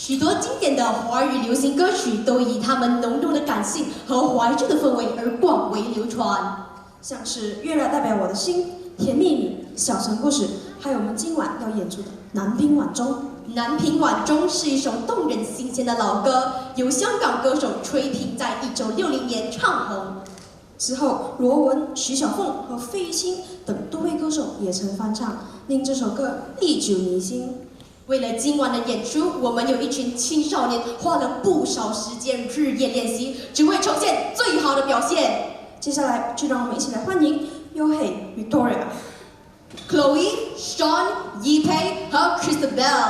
许多经典的华语流行歌曲都以他们浓重的感性和怀旧的氛围而广为流传，像是《月亮代表我的心》、《甜蜜蜜》、《小城故事》，还有我们今晚要演出的《南屏晚钟》。《南屏晚钟》是一首动人心弦的老歌，由香港歌手崔萍在1960年唱红。之后，罗文、徐小凤和费玉清等多位歌手也曾翻唱，令这首歌历久弥新。为了今晚的演出，我们有一群青少年花了不少时间日夜练习，只为呈现最好的表现。接下来，就让我们一起来欢迎优黑 Victoria、Chloe、Sean、Yi Pei 和 Christabel。